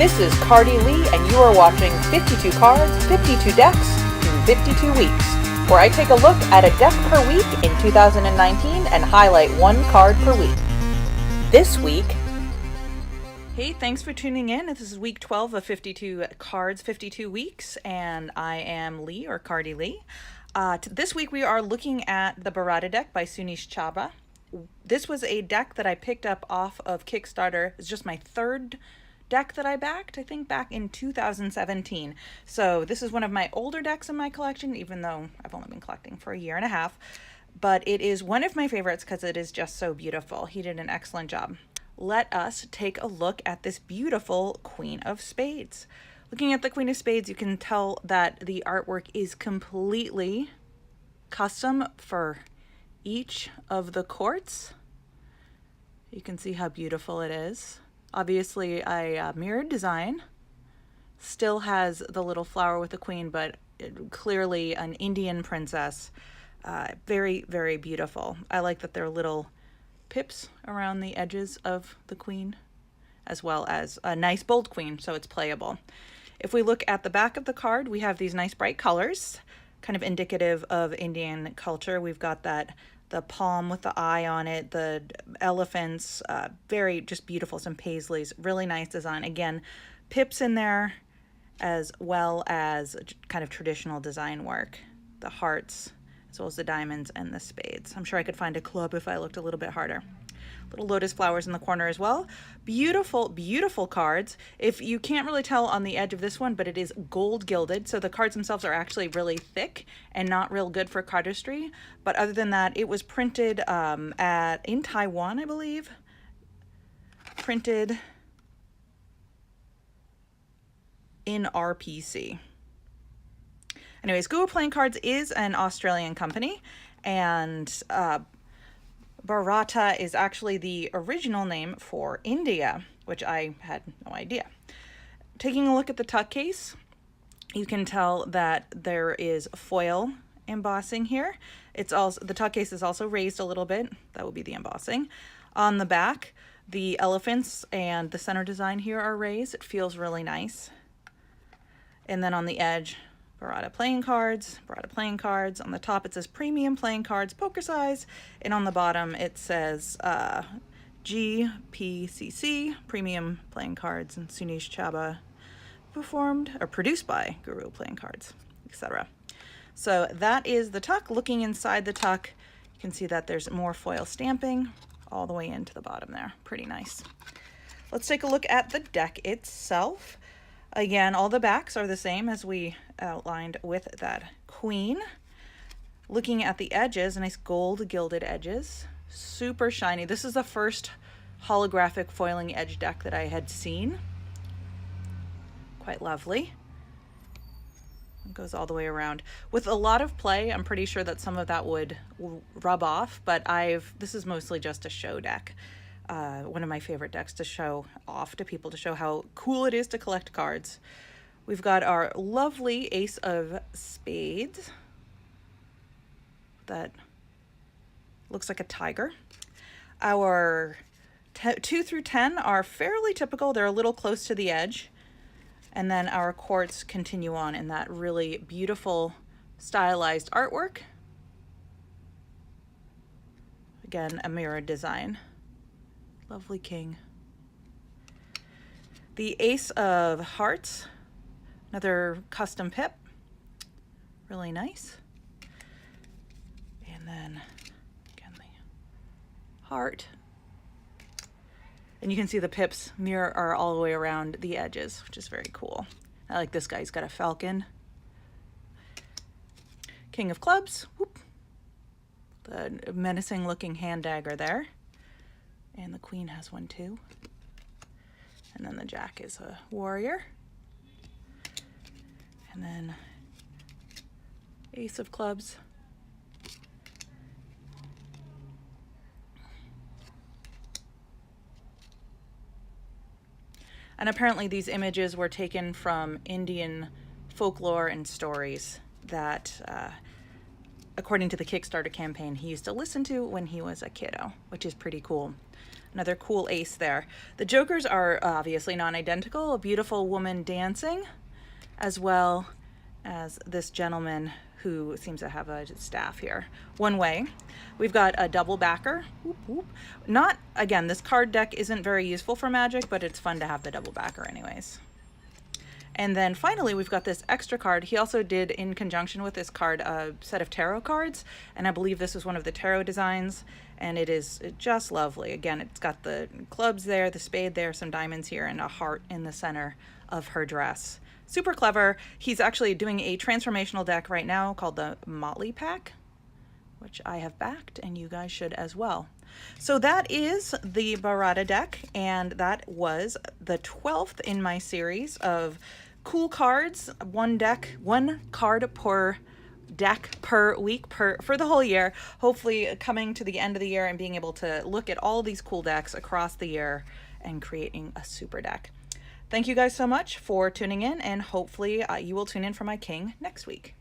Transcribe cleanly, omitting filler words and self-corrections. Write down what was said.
This is CardiLeigh, and you are watching 52 cards, 52 decks, in 52 weeks, where I take a look at a deck per week in 2019 and highlight one card per week. This week... Hey, thanks for tuning in. This is week 12 of 52 cards, 52 weeks, and I am Leigh, or CardiLeigh. This week we are looking at the Bharata Deck by Sunish Chabba. This was a deck that I picked up off of Kickstarter. It's just my third deck that I backed, I think back in 2017. So this is one of my older decks in my collection, even though I've only been collecting for a year and a half. But it is one of my favorites because it is just so beautiful. He did an excellent job. Let us take a look at this beautiful Queen of Spades. Looking at the Queen of Spades, you can tell that the artwork is completely custom for each of the courts. You can see how beautiful it is. Obviously a mirrored design. Still has the little flower with the queen, but clearly an Indian princess. Very, very beautiful. I like that there are little pips around the edges of the queen, as well as a nice bold queen, so it's playable. If we look at the back of the card, we have these nice bright colors, kind of indicative of Indian culture. We've got the palm with the eye on it, the elephants, very just beautiful, some paisleys, really nice design. Again, pips in there, as well as kind of traditional design work. The hearts, as well as the diamonds and the spades. I'm sure I could find a club if I looked a little bit harder. Little lotus flowers in the corner as well. Beautiful, beautiful cards. If you can't really tell on the edge of this one, but it is gold gilded, so the cards themselves are actually really thick and not real good for cardistry. But other than that, it was printed in Taiwan, I believe. Printed in RPC. Anyways, Bharata Playing Cards is an Australian company, and Bharata is actually the original name for India, which I had no idea. Taking a look at the tuck case, you can tell that there is foil embossing here. It's also, the tuck case is also raised a little bit. That would be the embossing. On the back, the elephants and the center design here are raised. It feels really nice. And then on the edge, Bharata Playing Cards, Bharata Playing Cards. On the top it says Premium Playing Cards, Poker Size, and on the bottom it says GPCC, Premium Playing Cards, and Sunish Chabba, performed or produced by Guru Playing Cards, etc. So that is the tuck. Looking inside the tuck, you can see that there's more foil stamping all the way into the bottom there. Pretty nice. Let's take a look at the deck itself. Again, all the backs are the same as we outlined with that queen. Looking at the edges, nice gold gilded edges, super shiny. This is the first holographic foiling edge deck that I had seen. Quite lovely. It goes all the way around. With a lot of play, I'm pretty sure that some of that would rub off, but this is mostly just a show deck. One of my favorite decks to show off to people, to show how cool it is to collect cards. We've got our lovely Ace of Spades that looks like a tiger. Our 2 through 10 are fairly typical. They're a little close to the edge. And then our courts continue on in that really beautiful stylized artwork. Again, a mirrored design. Lovely king. The Ace of Hearts, another custom pip, really nice. And then again the heart. And you can see the pips are all the way around the edges, which is very cool. I like this guy, he's got a falcon. King of Clubs, whoop. The menacing looking hand dagger there. And the queen has one too. And then the jack is a warrior. And then Ace of Clubs. And apparently these images were taken from Indian folklore and stories that according to the Kickstarter campaign, he used to listen to when he was a kiddo, which is pretty cool. Another cool ace there. The jokers are obviously non-identical. A beautiful woman dancing, as well as this gentleman who seems to have a staff here. One way. We've got a double backer. Whoop, whoop. Not, again, this card deck isn't very useful for Magic, but it's fun to have the double backer anyways. And then finally, we've got this extra card. He also did, in conjunction with this card, a set of tarot cards, and I believe this is one of the tarot designs, and it is just lovely. Again, it's got the clubs there, the spade there, some diamonds here, and a heart in the center of her dress. Super clever. He's actually doing a transformational deck right now called the Motley Pack, which I have backed, and you guys should as well. So that is the Bharata deck, and that was the 12th in my series of cool cards, one card per deck per week for the whole year. Hopefully coming to the end of the year and being able to look at all these cool decks across the year and creating a super deck. Thank you guys so much for tuning in, and hopefully you will tune in for my king next week.